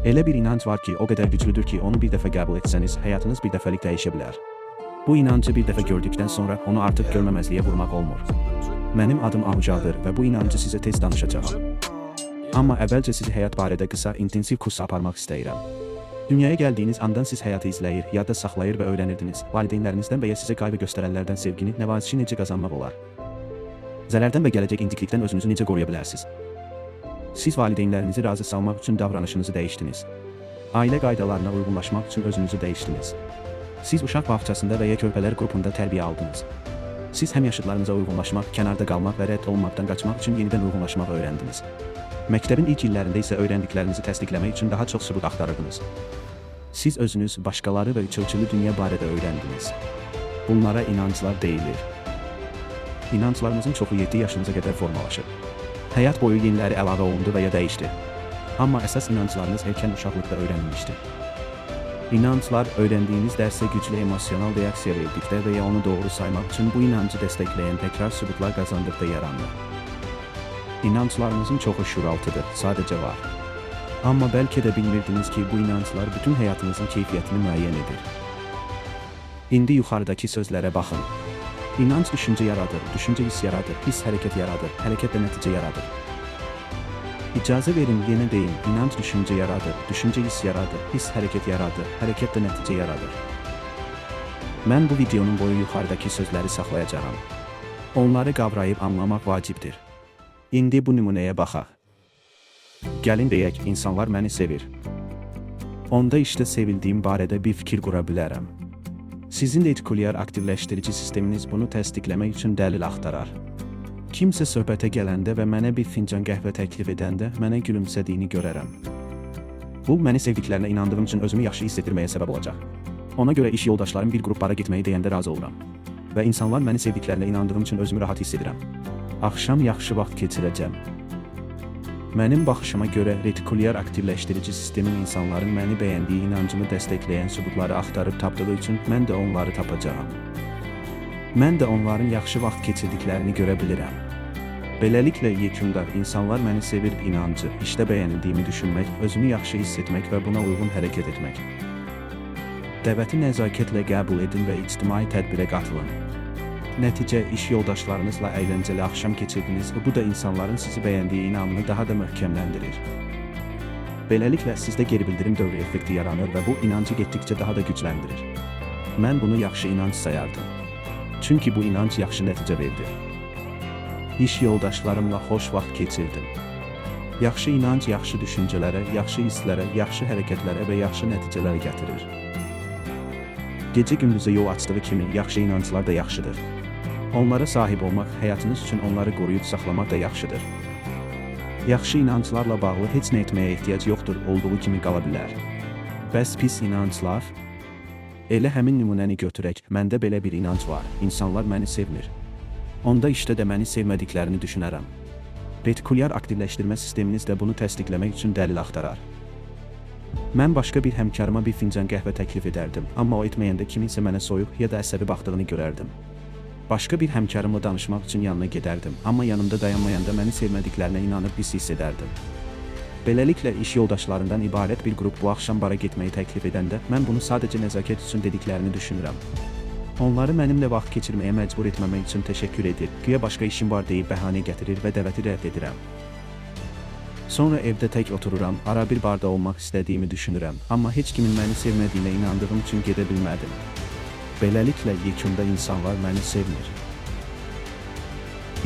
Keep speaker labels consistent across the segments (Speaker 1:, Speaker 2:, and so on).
Speaker 1: Elə bir inanc var ki, o qədər güclüdür ki, onu bir dəfə qəbul etsəniz, həyatınız bir dəfəlik dəyişə bilər. Bu inancı bir dəfə gördükdən sonra onu artıq görməməzliyə vurmaq olmur. Mənim adım Ahucadır və bu inancı sizə tez danışacağam. Amma əvvəlcə sizi həyat barədə qısa, intensiv kurs aparmaq istəyirəm. Dünyaya gəldiyiniz andan siz həyatı izləyir, yadda saxlayır və öyrənirdiniz. Valideynlərinizdən və ya sizə qayğı göstərənlərdən sevgini, nəvazişi necə qazanmaq olar? Zərərdən və gələcək inciklikdən özünüzü necə qoruya bilərsiniz? Siz valideynlərinizi razı salmaq üçün davranışınızı dəyişdiniz. Ailə qaydalarına uyğunlaşmaq üçün özünüzü dəyişdiniz. Siz uşaq bağçasında və ya körpələr qrupunda tərbiyə aldınız. Siz həmyaşıdlarınıza uyğunlaşmaq, kənarda qalmaq və rədd olunmaqdan qaçmaq üçün yenidən uyğunlaşmaq öyrəndiniz. Məktəbin ilk illərində isə öyrəndiklərinizi təsdiqləmək üçün daha çox sübut axtarırdınız. Siz özünüz, başqaları və üçölçülü dünya barədə öyrəndiniz. Bunlara inanclar deyilir. İnanclarınızın çoxu 7 yaşınıza qədər formalaşır. Həyat boyu yeniləri əlavə olundu və ya dəyişdi. Amma əsas inanclarınız erkən uşaqlıqda öyrənilmişdi. İnanclar öyrəndiyiniz dərsə güclü emosional reaksiya verdikdə və ya onu doğru saymaq üçün bu inancı dəstəkləyən təkrar sübutlar qazandıqda yaranır. İnanclarınızın çoxu şüuraltıdır, sadəcə var. Amma bəlkə də bilmirdiniz ki, bu inanclar bütün həyatınızın keyfiyyətini müəyyən edir. İndi yuxarıdakı sözlərə baxın. İnanc düşüncə yaradır, düşüncə hiss yaradır, hiss hərəkət yaradır, hərəkət də nəticə yaradır. İcazə verin, yenə deyim, inanc düşüncə yaradır, düşüncə hiss yaradır, hiss hərəkət yaradır, hərəkət də nəticə yaradır. Mən bu videonun boyu yuxarıdakı sözləri saxlayacağam. Onları qavrayıb anlamaq vacibdir. İndi bu nümunəyə baxaq. Gəlin deyək, insanlar məni sevir. Onda işdə sevildiyim barədə bir fikir qura bilərəm. Sizin retikulyar aktivləşdirici sisteminiz bunu təsdiqləmək üçün dəlil axtarar. Kimsə söhbətə gələndə və mənə bir fincan qəhvə təklif edəndə mənə gülümsədiyini görərəm. Bu, məni sevdiklərinə inandığım üçün özümü yaxşı hiss etdirməyə səbəb olacaq. Ona görə iş yoldaşlarım bir qrup bara getməyi deyəndə razı oluram. Və insanlar məni sevdiklərinə inandığım üçün özümü rahat hiss edirəm. Axşam yaxşı vaxt keçirəcəm. Mənim baxışıma görə retikulyar aktivləşdirici sistemin insanların məni bəyəndiyi inancımı dəstəkləyən sübutları axtarıb tapdığı üçün mən də onları tapacağam. Mən də onların yaxşı vaxt keçirdiklərini görə bilirəm. Beləliklə yekunda insanlar məni sevir inancı, işdə bəyənildiyimi düşünmək, özümü yaxşı hiss etmək və buna uyğun hərəkət etmək. Dəvəti nəzakətlə qəbul edin və ictimai tədbirə qatılın. Nəticə, iş yoldaşlarınızla əyləncəli axşam keçirdiniz və bu da insanların sizi bəyəndiyi inamını daha da möhkəmləndirir. Beləliklə, sizdə geri bildirim dövrü effekti yaranır və bu inancı getdikcə daha da gücləndirir. Mən bunu yaxşı inanc sayardım. Çünki bu inanc yaxşı nəticə verdi. İş yoldaşlarımla xoş vaxt keçirdim. Yaxşı inanc yaxşı düşüncələrə, yaxşı hisslərə, yaxşı hərəkətlərə və yaxşı nəticələrə gətirir. Gecə gündüzə yol açdığı kimi yaxşı inanclar da yaxşıdır. Onlara sahib olmaq, həyatınız üçün onları qoruyub saxlamaq da yaxşıdır. Yaxşı inanclarla bağlı heç nə etməyə ehtiyac yoxdur, olduğu kimi qala bilər. Bəs pis inanclar? Elə həmin nümunəni götürək, məndə belə bir inanc var, insanlar məni sevmir. Onda işdə də məni sevmədiklərini düşünərəm. Retikulyar aktivləşdirmə sisteminiz də bunu təsdiqləmək üçün dəlil axtarar. Mən başqa bir həmkarıma bir fincan qəhvə təklif edərdim, amma o etməyəndə kiminsə mənə soyuq ya da əsəbi baxdığını görərdim. Başqa bir həmkarımla danışmaq üçün yanına gedərdim, amma yanımda dayanmayanda məni sevmədiklərinə inanıb pis hiss edərdim. Beləliklə, iş yoldaşlarından ibarət bir qrup bu axşam bara getməyi təklif edəndə, mən bunu sadəcə nəzakət üçün dediklərini düşünürəm. Onları mənimlə vaxt keçirməyə məcbur etməmək üçün təşəkkür edir, güya başqa işim var deyib bəhanə gətirir və dəvəti rədd edirəm. Sonra evdə tək otururam, ara bir barda olmaq istədiyimi düşünürəm, amma heç kimin məni sevmədiyinə inandığım üçün gedə bilmədim. Beləliklə, yekunda insanlar məni sevmir.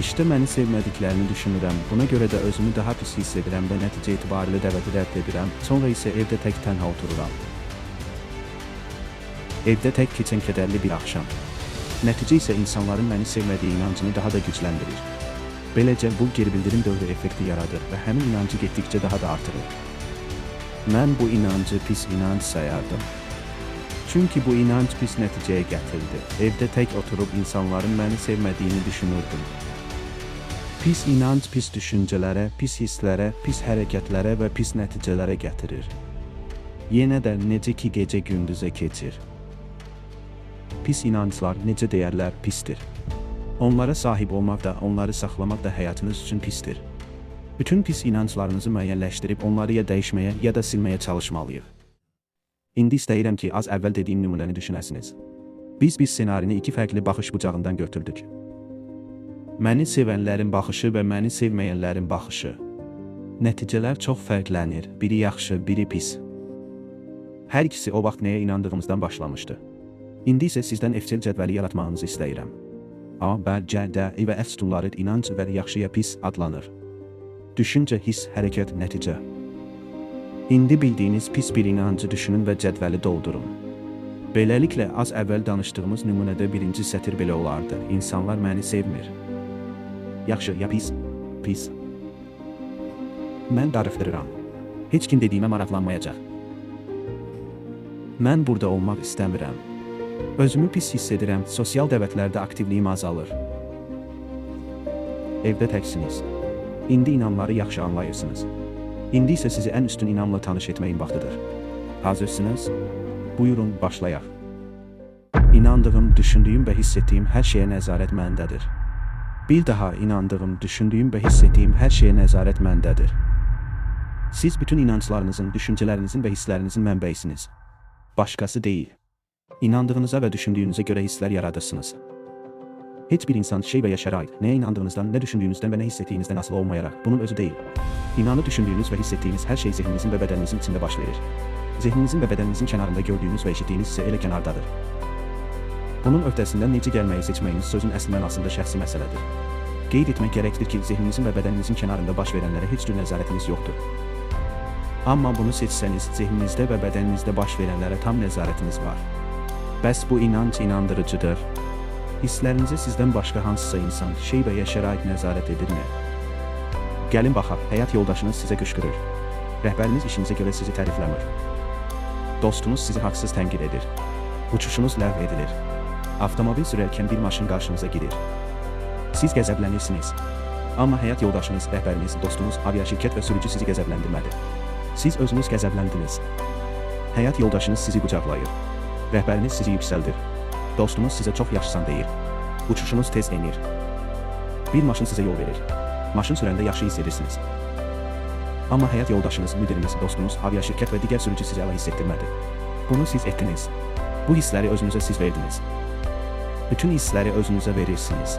Speaker 1: İşdə məni sevmədiklərini düşünürəm, buna görə də özümü daha pis hiss edirəm və nəticə etibarilə dəvəti rədd edirəm, sonra isə evdə tək tənha otururam. Evdə tək keçən kədərli bir axşam. Nəticə isə insanların məni sevmədiyi inancını daha da gücləndirir. Beləcə, bu geri bildirim dövrü effekti yaradır və həmin inancı getdikcə daha da artırır. Mən bu inancı pis inanc sayardım. Çünki bu inanc pis nəticəyə gətirdi. Evdə tək oturub insanların məni sevmədiyini düşünürdüm. Pis inanc pis düşüncələrə, pis hisslərə, pis hərəkətlərə və pis nəticələrə gətirir. Yenə də necə ki gecə gündüzə keçir. Pis inanclar, necə deyərlər, pisdir. Onlara sahib olmaq da, onları saxlamaq da həyatınız üçün pisdir. Bütün pis inanclarınızı müəyyənləşdirib onları ya dəyişməyə, ya da silməyə çalışmalıyıq. İndi istəyirəm ki, az əvvəl dediyim nümunəni düşünəsiniz. Biz ssenarini iki fərqli baxış bucağından götürdük. Məni sevənlərin baxışı və məni sevməyənlərin baxışı. Nəticələr çox fərqlənir, biri yaxşı, biri pis. Hər ikisi o vaxt nəyə inandığımızdan başlamışdı. İndi isə sizdən Excel cədvəli yaratmağınızı istəyirəm. A, B, C, D və F sütunları inanc və yaxşı ya pis adlanır. Düşüncə, hiss, hərəkət, nəticə. İndi bildiyiniz pis bir inancı düşünün və cədvəli doldurun. Beləliklə, az əvvəl danışdığımız nümunədə birinci sətir belə olardı. İnsanlar məni sevmir. Yaxşı ya pis? Pis. Mən darıxdırıram. Heç kim dediyimə maraqlanmayacaq. Mən burada olmaq istəmirəm. Özümü pis hiss edirəm, sosial dəvətlərdə aktivliyim azalır. Evdə təksiniz. İndi inamları yaxşı anlayırsınız. İndi isə sizi ən üstün inamla tanış etməyin vaxtıdır. Hazırsınız? Buyurun, başlayaq. İnandığım, düşündüyüm və hiss etdiyim hər şeyə nəzarət məndədir. Bir daha inandığım, düşündüyüm və hiss etdiyim hər şeyə nəzarət məndədir. Siz bütün inanclarınızın, düşüncələrinizin və hisslərinizin mənbəyisiniz. Başqası deyil. İnandığınıza və düşündüyünüzə görə hisslər yaradırsınız. Heç bir insan, şey və ya şərait, nəyə inandığınızdan, nə düşündüyünüzdən və nə hiss etdiyinizdən asılı olmayaraq, bunun özü deyil. İnanı düşündüyünüz və hiss etdiyiniz hər şey zihninizin və bədəninizin içində baş verir. Zihninizin və bədəninizin kənarında gördüyünüz və eşitdiyiniz isə elə kənardadır. Bunun öhdəsindən necə gəlməyi seçməyiniz sözün əsl mənasında şəxsi məsələdir. Qeyd etmək gərəkdir ki, zihninizin və bədəninizin kənarında baş verənlərə heç cür nəzarətiniz yoxdur. Amma bunu seçsəniz, zihninizdə və bədəninizdə baş verənlərə tam nəzarətiniz var. Bəs bu inanc inandırıcıdır. Hisslərinizə sizdən başqa hansısa insan, şey və ya şərait nəzarət edirmi? Gəlin baxaq, həyat yoldaşınız sizə qışqırır. Rəhbəriniz işinizə görə sizi tərifləmir. Dostunuz sizi haqsız tənqid edir. Uçuşunuz ləğv edilir. Avtomobil sürərkən bir maşın qarşınıza girir. Siz qəzəblənirsiniz. Amma həyat yoldaşınız, rəhbəriniz, dostunuz, aviaşirkət və sürücü sizi qəzəbləndirmədi. Siz özünüz qəzəbləndiniz. Həyat yoldaşınız sizi qucaqlayır. Rəhbəriniz sizi yüksəldir. Dostunuz sizə çox yaxşısan deyir. Uçuşunuz tez enir. Bir maşın sizə yol verir. Maşın sürəndə yaxşı hiss edirsiniz. Amma həyat yoldaşınız, müdiriniz, dostunuz, aviaşirkət və digər sürücü sizi əla hiss etdirmədi. Bunu siz etdiniz. Bu hissləri özünüzə siz verdiniz. Bütün hissləri özünüzə verirsiniz.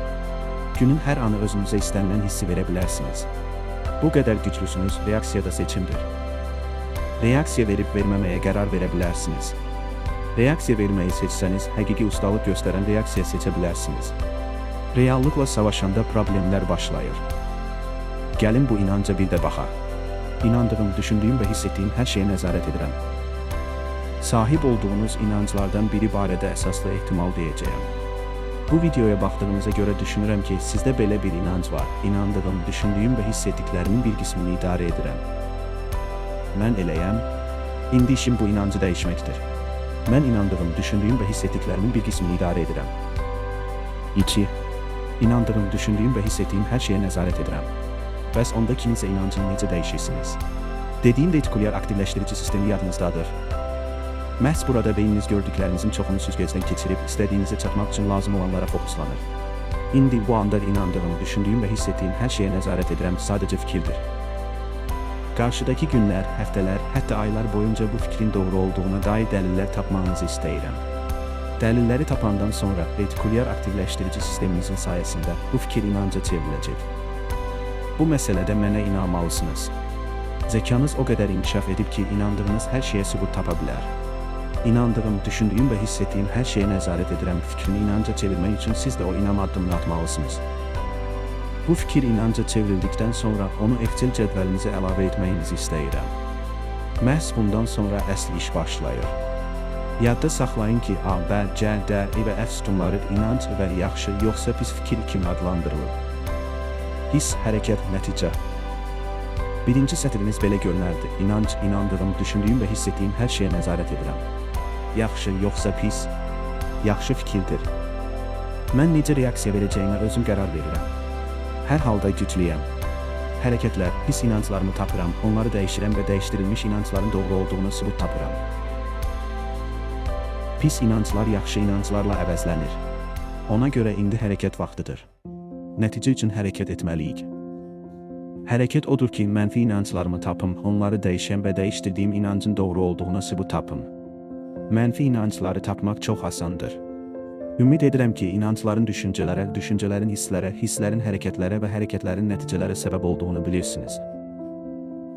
Speaker 1: Günün hər anı özünüzə istənilən hissi verə bilərsiniz. Bu qədər güclüsünüz, reaksiya da seçimdir. Reaksiya verib verməməyə qərar verə bilərsiniz. Reaksiya verməyi seçsəniz, həqiqi ustalıq göstərən reaksiya seçə bilərsiniz. Reallıqla savaşanda problemlər başlayır. Gəlin bu inanca bir də baxaq. İnandığım, düşündüyüm və hiss etdiyim hər şeyə nəzarət edirəm. Sahib olduğunuz inanclardan biri barədə əsaslı ehtimal deyəcəyəm. Bu videoya baxdığınıza görə düşünürəm ki, sizdə belə bir inanc var. İnandığım, düşündüyüm və hiss etdiklərimin bir qismini idarə edirəm. Mən eləyəm. İndi işim bu inancı dəyişməkdir. Mən inandığım, düşündüyüm və hiss etdiklərimin bir qismini idarə edirəm. 2. İnandığım, düşündüyüm və hiss etdiyim hər şeyə nəzarət edirəm. Bəs onda kiminsə inancını necə dəyişirsiniz? Dediyim retikulyar aktivləşdirici sistemi yadınızdadır. Məhz burada beyniniz gördüklərinizin çoxunu süzgəcdən keçirib, istədiyinizə çatmaq üçün lazım olanlara fokuslanır. İndi bu anda inandığım, düşündüyüm və hiss etdiyim hər şeyə nəzarət edirəm sadəcə fikirdir. Qarşıdakı günlər, həftələr, hətta aylar boyunca bu fikrin doğru olduğuna dair dəlillər tapmağınızı istəyirəm. Dəlilləri tapandan sonra retikulyar aktivləşdirici sisteminizin sayəsində bu fikir inanca çevriləcək. Bu məsələdə mənə inanmalısınız. Zəkanız o qədər inkişaf edib ki, inandığınız hər şeyə sübut tapa bilər. İnandığım, düşündüyüm və hiss etdiyim hər şeyə nəzarət edirəm fikrini inanca çevirmək üçün siz də o inam addımını atmalısınız. Bu fikir inanca çevrildikdən sonra onu Excel cədvəlinizə əlavə etməyinizi istəyirəm. Məhz bundan sonra əsl iş başlayır. Yadda saxlayın ki, A, B, C, D və F sütunları inanc və yaxşı, yoxsa pis fikir kimi adlandırılır. Hiss, hərəkət, nəticə. Birinci sətriniz belə görünərdi. İnanc, inandığım, düşündüyüm və hiss etdiyim hər şeyə nəzarət edirəm. Yaxşı, yoxsa pis? Yaxşı fikirdir. Mən necə reaksiya verəcəyimə özüm qərar verirəm. Hər halda güclüyəm. Hərəkətlər, pis inanclarımı tapıram, onları dəyişirəm və dəyişdirilmiş inancların doğru olduğuna sübut tapıram. Pis inanclar yaxşı inanclarla əvəzlənir. Ona görə indi hərəkət vaxtıdır. Nəticə üçün hərəkət etməliyik. Hərəkət odur ki, mənfi inanclarımı tapım, onları dəyişən və dəyişdirdiyim inancın doğru olduğuna sübut tapım. Mənfi inancları tapmaq çox asandır. Ümid edirəm ki, inancların düşüncələrə, düşüncələrin hisslərə, hisslərin hərəkətlərə və hərəkətlərin nəticələrə səbəb olduğunu bilirsiniz.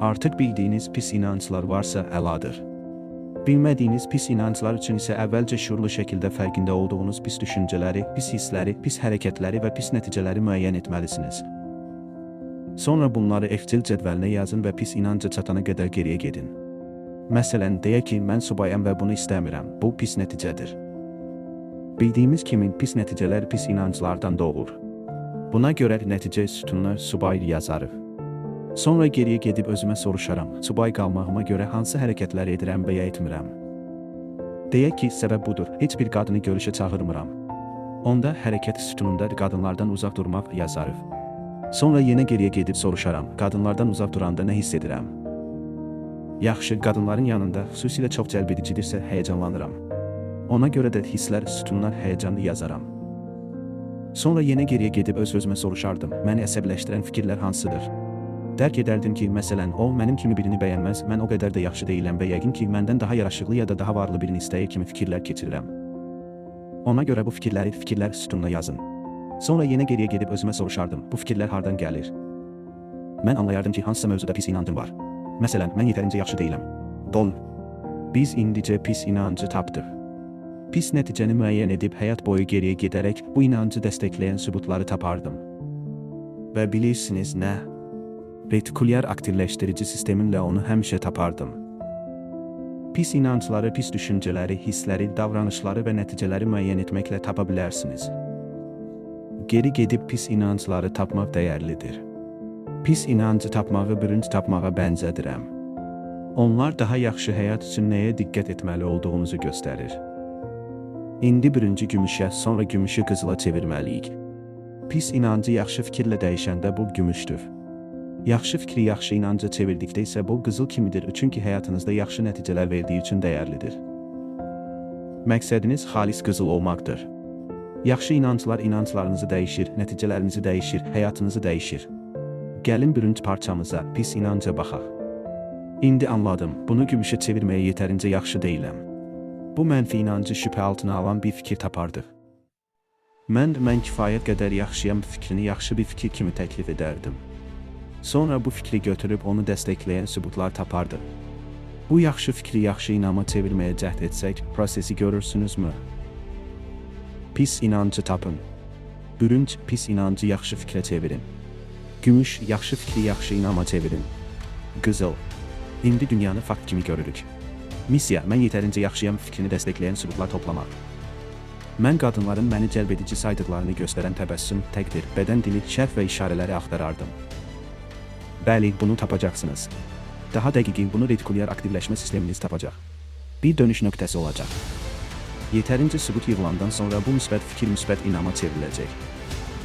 Speaker 1: Artıq bildiyiniz pis inanclar varsa əladır. Bilmədiyiniz pis inanclar üçün isə əvvəlcə şuurlu şəkildə fərqində olduğunuz pis düşüncələri, pis hissləri, pis hərəkətləri və pis nəticələri müəyyən etməlisiniz. Sonra bunları Excel cədvəlinə yazın və pis inanca çatana qədər geriyə gedin. Məsələn, deyək ki, mən subayam və bunu istəmirəm. Bu pis nəticədir. Bildiyimiz kimi pis nəticələr pis inanclardan doğur. Buna görə nəticə sütununa subay yazarıq. Sonra geriyə gedib özümə soruşaram, subay qalmağıma görə hansı hərəkətləri edirəm və ya etmirəm. Deyək ki, səbəb budur, heç bir qadını görüşə çağırmıram. Onda hərəkət sütununda qadınlardan uzaq durmaq yazarıq. Sonra yenə geriyə gedib soruşaram, qadınlardan uzaq duranda nə hiss edirəm? Yaxşı, qadınların yanında, xüsusilə çox cəlbedicidirsə həyəcanlanıram. Ona görə də hisslər sütununa həyəcanlı yazaram. Sonra yenə geriyə gedib öz-özümə soruşardım, məni əsəbləşdirən fikirlər hansıdır? Dərk edərdim ki, məsələn, o mənim kimi birini bəyənməz, mən o qədər də yaxşı deyiləm və yəqin ki, məndən daha yaraşıqlı ya da daha varlı birini istəyir kimi fikirlər keçirirəm. Ona görə bu fikirləri fikirlər sütununa yazın. Sonra yenə geriyə gedib özümə soruşardım, bu fikirlər hardan gəlir? Mən anlayardım ki, hansısa mövzuda pis inancım var. Məsələn, mən yetərincə yaxşı deyiləm. Biz indicə pis inancı tapdıq. Pis nəticəni müəyyən edib həyat boyu geriyə gedərək bu inancı dəstəkləyən sübutları tapardım. Və bilirsiniz nə? Retikulyar aktivləşdirici sistemimlə onu həmişə tapardım. Pis inancları, pis düşüncələri, hissləri, davranışları və nəticələri müəyyən etməklə tapa bilərsiniz. Geri gedib pis inancları tapmaq dəyərlidir. Pis inancı tapmağı bürünc tapmağa bənzədirəm. Onlar daha yaxşı həyat üçün nəyə diqqət etməli olduğumuzu göstərir. İndi bürüncü gümüşə, sonra gümüşü qızıla çevirməliyik. Pis inancı yaxşı fikirlə dəyişəndə bu gümüşdür. Yaxşı fikri yaxşı inanca çevirdikdə isə bu qızıl kimidir, çünki həyatınızda yaxşı nəticələr verdiyi üçün dəyərlidir. Məqsədiniz xalis qızıl olmaqdır. Yaxşı inanclar inanclarınızı dəyişir, nəticələrinizi dəyişir, həyatınızı dəyişir. Gəlin bürünc parçamıza, pis inanca baxaq. İndi anladım, bunu gümüşə çevirməyə yetərincə yaxşı deyiləm. Bu mənfi inancı şübhə altına alan bir fikir tapardıq. Mən kifayət qədər yaxşıyam fikrini yaxşı bir fikir kimi təklif edərdim. Sonra bu fikri götürüb onu dəstəkləyən sübutlar tapardıq. Bu yaxşı fikri yaxşı inama çevirməyə cəhd etsək, prosesi görürsünüzmü? Pis inancı tapın. Bürünc pis inancı yaxşı fikrə çevirin. Gümüş yaxşı fikri yaxşı inama çevirin. Qızıl. İndi dünyanı fakt kimi görürük. Missiya, mən yetərincə yaxşıyam fikrini dəstəkləyən sübutlar toplamaq. Mən qadınların məni cəlbedici saydıqlarını göstərən təbəssüm, təqdir, bədən dili, şərh və işarələri axtarardım. Bəli, bunu tapacaqsınız. Daha dəqiqi bunu retikulyar aktivləşmə sisteminiz tapacaq. Bir dönüş nöqtəsi olacaq. Yetərincə sübut yığılandan sonra bu müsbət fikir müsbət inama çevriləcək.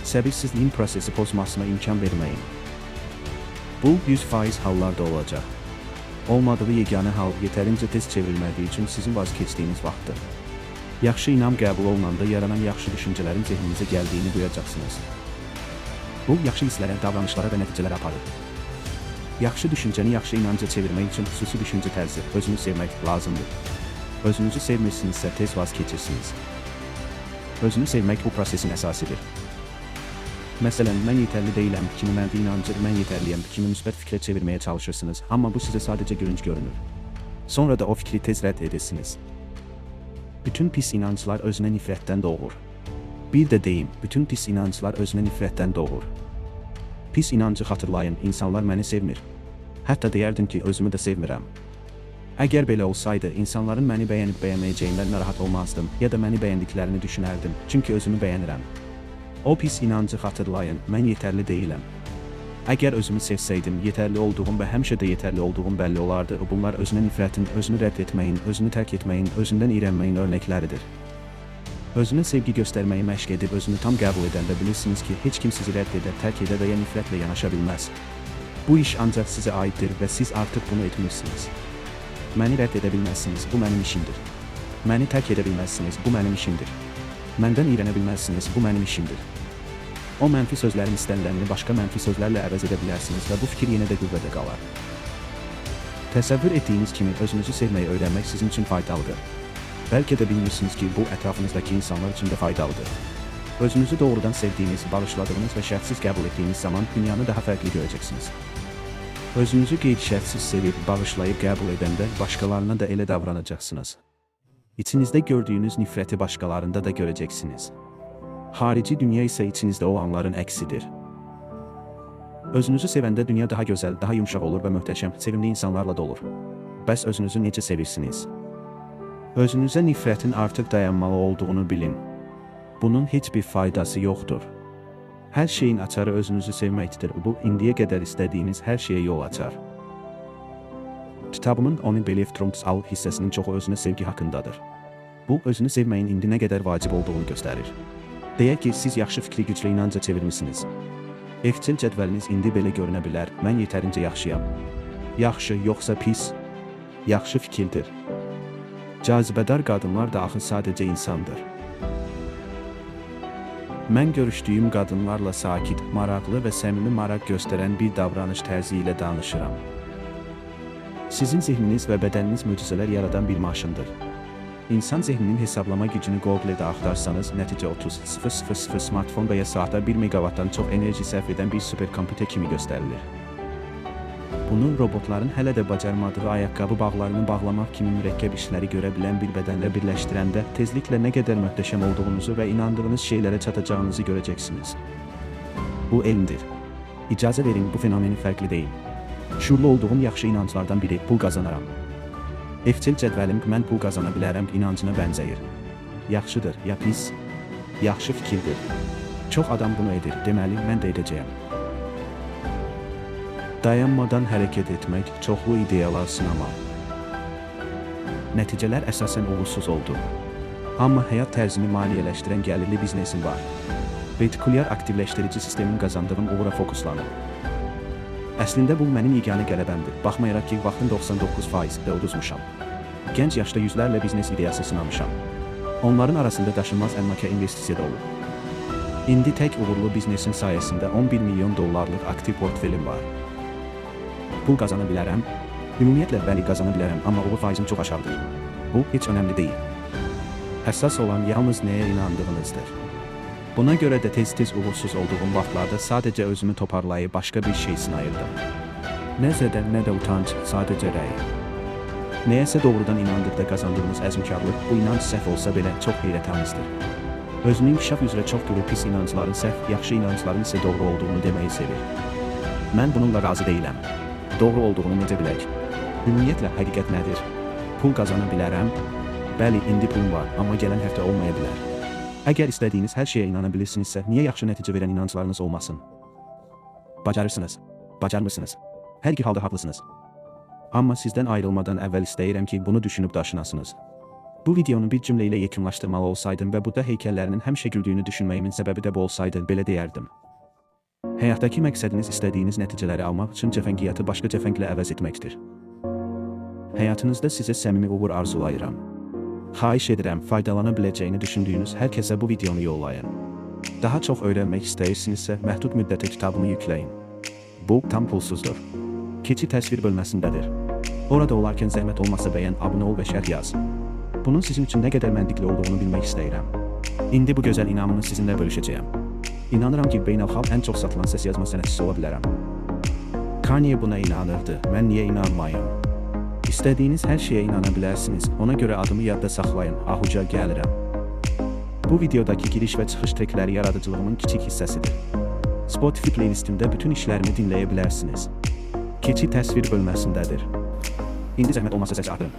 Speaker 1: Səbirsizliyin prosesi pozmasına imkan verməyin. Bu 100% hallarda olacaq. Olmadığı yeganə hal yetərincə tez çevrilmədiyi üçün sizin vazgeçdiyiniz vaxtdır. Yaxşı inam qəbul olunanda yaranan yaxşı düşüncələrin zehninizə gəldiyini duyacaqsınız. Bu, yaxşı hisslərə, davranışlara və nəticələrə aparır. Yaxşı düşüncəni yaxşı inanca çevirmək üçün xüsusi düşüncə tərzi, özünü sevmək lazımdır. Özünüzü sevmirsinizsə tez vazgeçirsiniz. Özünü sevmək bu prosesin əsasidir. Məsələn, mən yetərli deyiləm kimi mənfi inancı, mən yetərliyəm kimi müsbət fikrə çevirməyə çalışırsınız, amma bu sizə sadəcə gülünc görünür. Sonra da o fikri tez rədd edirsiniz. Bütün pis inanclar özünə nifrətdən doğur. Bir də deyim, bütün pis inanclar özünə nifrətdən doğur. Pis inancı xatırlayın, insanlar məni sevmir. Hətta deyərdim ki, özümü də sevmirəm. Əgər belə olsaydı, insanların məni bəyənib bəyənməyəcəyindən narahat olmazdım, ya da məni bəyəndiklərini düşünərdim, çünki özümü bəyənirəm. O pis inancı xatırlayın, mən yetərli deyiləm. Əgər özümü sevsəydim, yetərli olduğum və həmişə də yetərli olduğum bəlli olardı. Bunlar özünə nifrətin, özünü rədd etməyin, özünü tərk etməyin, özündən iyrənməyin örnəkləridir. Özünə sevgi göstərməyi məşq edib özünü tam qəbul edəndə bilirsiniz ki, heç kim sizi rədd edə, tərk edə və ya nifrətlə yanaşa bilməz. Bu iş ancaq sizə aiddir və siz artıq bunu etmirsiniz. Məni rədd edə bilməzsiniz, bu mənim işimdir. Məni tərk edə bilməzsiniz, bu mənim işimdir. Məndən iyrənə bilməzsiniz, bu mənim işimdir. O mənfi sözlərin istənilənini başqa mənfi sözlərlə əvəz edə bilərsiniz və bu fikir yenə də qüvvədə qalar. Təsəvvür etdiyiniz kimi özünüzü sevməyi öyrənmək sizin üçün faydalıdır. Bəlkə də bilmirsiniz ki, bu ətrafınızdakı insanlar üçün də faydalıdır. Özünüzü doğrudan sevdiyiniz, bağışladığınız və şərtsiz qəbul etdiyiniz zaman dünyanı daha fərqli görəcəksiniz. Özünüzü qeyri-şərtsiz sevib, bağışlayıb qəbul edəndə başqalarına da elə davranacaqsınız. İçinizdə gördüyünüz nifrəti başqalarında da görəcəksiniz. Xarici dünya isə içinizdə olanların əksidir. Özünüzü sevəndə dünya daha gözəl, daha yumşaq olur və möhtəşəm, sevimli insanlarla dolur. Bəs özünüzü necə sevirsiniz? Özünüzə nifrətin artıq dayanmalı olduğunu bilin. Bunun heç bir faydası yoxdur. Hər şeyin açarı özünüzü sevməkdir. Bu, indiyə qədər istədiyiniz hər şeyə yol açar. Kitabımın Onu Believe Trumps All hissəsinin çoxu özünə sevgi haqqındadır. Bu, özünü sevməyin indi nə qədər vacib olduğunu göstərir. Deyək ki, siz yaxşı fikri güclə inanca çevirmisiniz. Excel cədvəliniz indi belə görünə bilər. Mən yetərincə yaxşıyam. Yaxşı, yoxsa pis? Yaxşı fikirdir. Cazibədar qadınlar da axı sadəcə insandır. Mən görüşdüyüm qadınlarla sakit, maraqlı və səmimi maraq göstərən bir davranış tərzi ilə danışıram. Sizin zehniniz və bədəniniz möcüzələr yaradan bir maşındır. İnsan zehninin hesablama gücünü Google-də axtarsanız, nəticə 30.000 smartfon və ya saatda 1 megawattdan çox enerji sərf edən bir superkomputer kimi göstərilir. Bunu robotların hələ də bacarmadığı ayaqqabı bağlarını bağlamaq kimi mürəkkəb işləri görə bilən bir bədənlə birləşdirəndə tezliklə nə qədər möhtəşəm olduğunuzu və inandığınız şeylərə çatacağınızı görəcəksiniz. Bu elmdir. İcazə verin, bu fenomeni fərqli deyil. Şuurlu olduğum yaxşı inanclardan biri pul qazanaram. Excel cədvəlim mən pul qazana bilərəm inancına bənzəyir. Yaxşıdır, ya pis? Yaxşı fikirdir. Çox adam bunu edir, deməli mən də edəcəyəm. Dayanmadan hərəkət etmək, çoxlu ideyalar sınamaq. Nəticələr əsasən uğursuz oldu. Amma həyat tərzini maliyyələşdirən gəlirli biznesim var. Retikulyar aktivləşdirici sistemin qazandığım uğura fokuslanır. Əslində bu mənim yeganə qələbəmdir. Baxmayaraq ki, vaxtın 99%də uduzmuşam. Gənc yaşda yüzlərlə biznes ideyası sınamışam. Onların arasında daşınmaz əmlaka investisiya da olub. İndi tək uğurlu biznesin sayəsində 11 milyon dollarlıq aktiv portfelim var. Pul qazana bilərəm. Ümumiyyətlə bəli qazana bilərəm, amma uğur faizim çox aşağıdır. Bu heç önəmli deyil. Əsas olan yalnız nəyə inandığınızdır. Buna görə də tez-tez uğursuz olduğum vaxtlarda sadəcə özümü toparlayıb başqa bir şey sınayırdım. Nə zədən, nə də utanc, sadəcə rəy. Nəyəsə doğrudan inandıqda qazandığımız əzmkarlıq, bu inanc səhv olsa belə çox heyrətamizdir. Özünün inkişaf üzrə çox türlü pis inancların səhv, yaxşı inancların isə doğru olduğunu deməyi sevir. Mən bununla razı deyiləm. Doğru olduğunu necə bilək? Ümumiyyətlə, həqiqət nədir? Pul qazana bilərəm. Bəli, indi pulum var, amma gələn həftə olmaya bilər. Əgər istədiyiniz hər şeyə inana bilirsinizsə, niyə yaxşı nəticə verən inanclarınız olmasın? Bacarırsınız, bacarmırsınız. Hər iki halda haqlısınız. Amma sizdən ayrılmadan əvvəl istəyirəm ki, bunu düşünüb daşınasınız. Bu videonu bir cümlə ilə yekunlaşdırmalı olsaydım və Budda heykəllərinin həmişə güldüyünü düşünməyimin səbəbi də bu olsaydı, belə deyərdim. Həyatdakı məqsədiniz istədiyiniz nəticələri almaq üçün cəfəngiyyatı başqa cəfənglə əvəz etməkdir. Həyatınızda sizə səmimi uğur arzulayıram. Xahiş edirəm, faydalana biləcəyini düşündüyünüz hər kəsə bu videonu yollayın. Daha çox öyrənmək istəyirsinizsə, məhdud müddətə kitabımı yükləyin. Bu, tam pulsuzdur. Keçi təsvir bölməsindədir. Orada olarkən zəhmət olmasa bəyən, abunə ol və şərh yaz. Bunun sizin üçün nə qədər məntiqli olduğunu bilmək istəyirəm. İndi bu gözəl inamını sizinlə bölüşəcəyəm. İnanıram ki, beynəlxalq ən çox satılan səs yazma sənətçisi ola bilərəm. Kanye buna inanırdı, mən niyə inanmayım? İstədiyiniz hər şeyə inana bilərsiniz, ona görə adımı yadda saxlayın, ahuca gəlirəm. Bu videodakı giriş və çıxış trekləri yaradıcılığımın kiçik hissəsidir. Spotify playlistimdə bütün işlərimi dinləyə bilərsiniz. Keçi təsvir bölməsindədir. İndi zəhmət olmasa səs artırın.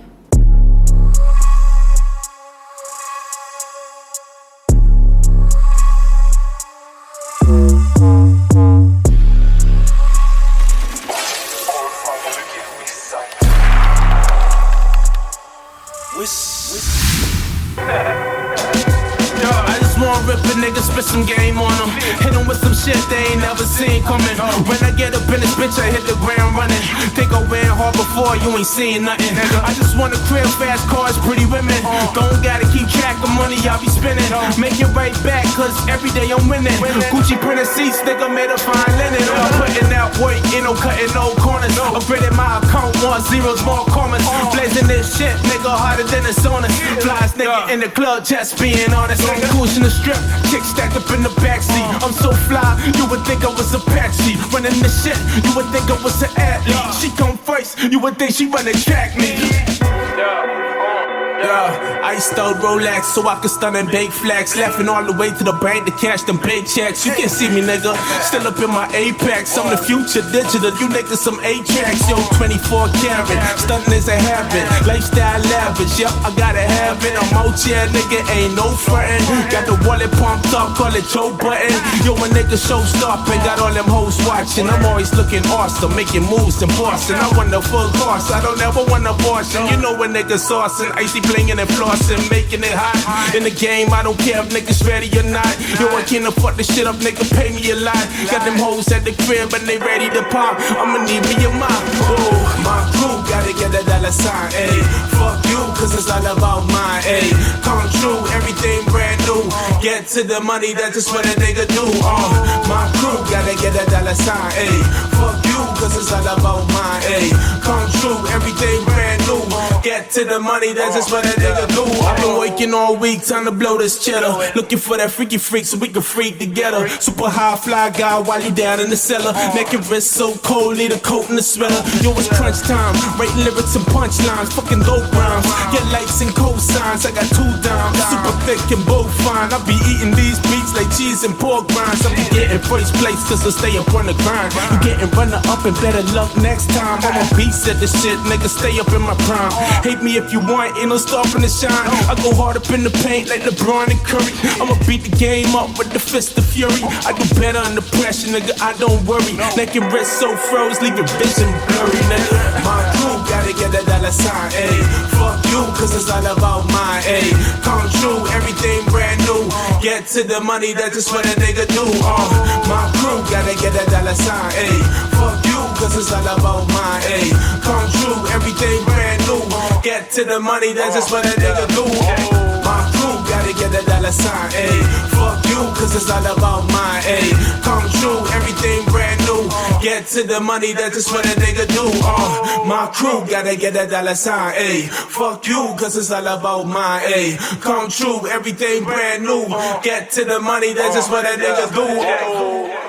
Speaker 2: Yo, I just want rip a nigga, spit some game on them. Hit them with some shit they ain't never seen coming. When I get up in this bitch, I hit the ground running. Think I went hard before, you ain't seeing nothing. I just want a crib, fast cars, pretty women. Don't gotta keep track of money, I'll be spending. Make it right back, cause every day I'm winning. Gucci printed seats, nigga made a fine linen. I'm putting out work, ain't no cutting no corners. Upgraded my account, more zeros, more commas. Blazing this shit, nigga, harder than the sauna. Flies nigga in the club, just being honest. Coosh in the strip, kick stacked up in the backseat. I'm so fly, you would think I was Apache. Running the shit, you would think I was an athlete. She come first, you would think she running track me. I stole Rolex so I could stun and bake flags. Laughing all the way to the bank to cash them big checks. You can't see me, nigga, still up in my Apex. I'm the future digital, you niggas some 8-tracks. Yo, 24 karat, stunting is a habit. Lifestyle lavish, yep, I gotta have it. I'm out here, nigga, ain't no frontin'. Got the wallet pumped up, call it Joe Button. Yo, a nigga showstopping, got all them hoes watching. I'm always looking awesome, making moves in Boston. I want the full course, I don't ever want abortion. You know when niggas saucing, icy blingin' and flossing, making it hot. In the game, I don't care if niggas ready or not. Yo, I can't fuck this shit up, nigga, pay me a lot. Got them hoes at the crib and they ready to pop. I'ma need me a mop. Oh, my crew gotta get a dollar sign, ayy. Fuck you, cause it's all about mine, ayy. Come true, everything brand new. Get to the money, that's just what a nigga do. My crew gotta get a dollar sign, ayy. Fuck you, cause it's all about mine, ayy. Come true, everything brand new. Get to the money, that's just what a nigga do. I've been working all week, time to blow this cheddar. Looking for that freaky freak so we can freak together. Super high fly guy while you down in the cellar. Neck and wrist so cold, need a coat and a sweater. Yo, it's crunch time, writing lyrics and punchlines. Fucking dope rhymes, get likes and cosigns. I got 2 dimes, super thick and both fine. I be eating these beats like cheese and pork rinds. I be getting first place cause I stay up on the grind. You getting runner up and better luck next time. I'm a beast at this shit, nigga, stay up in my prime. Hate me if you want, ain't no stopping to shine. I go hard up in the paint like LeBron and Curry. I'ma beat the game up with the fist of fury. I do better under pressure, nigga, I don't worry. Neck and wrist so froze, leave your vision blurry, nigga. My crew gotta get a dollar sign, ayy. Fuck you, cause it's all about mine, ayy. Come true, everything brand new. Get to the money, that's just what a nigga do. My crew gotta get a dollar sign, ayy. Fuck you, cause it's all about mine, ayy. Come true, everything brand new. Get to the money, that's just what a nigga do. My crew gotta get a dollar sign, ayy. Fuck you, cause it's all about mine, ayy. Come true, everything brand new. Get to the money, that's just what a nigga do. My crew gotta get a dollar sign, ayy. Fuck you, cause it's all about mine, ayy. Come true, everything brand new. Get to the money, that's just what a nigga do.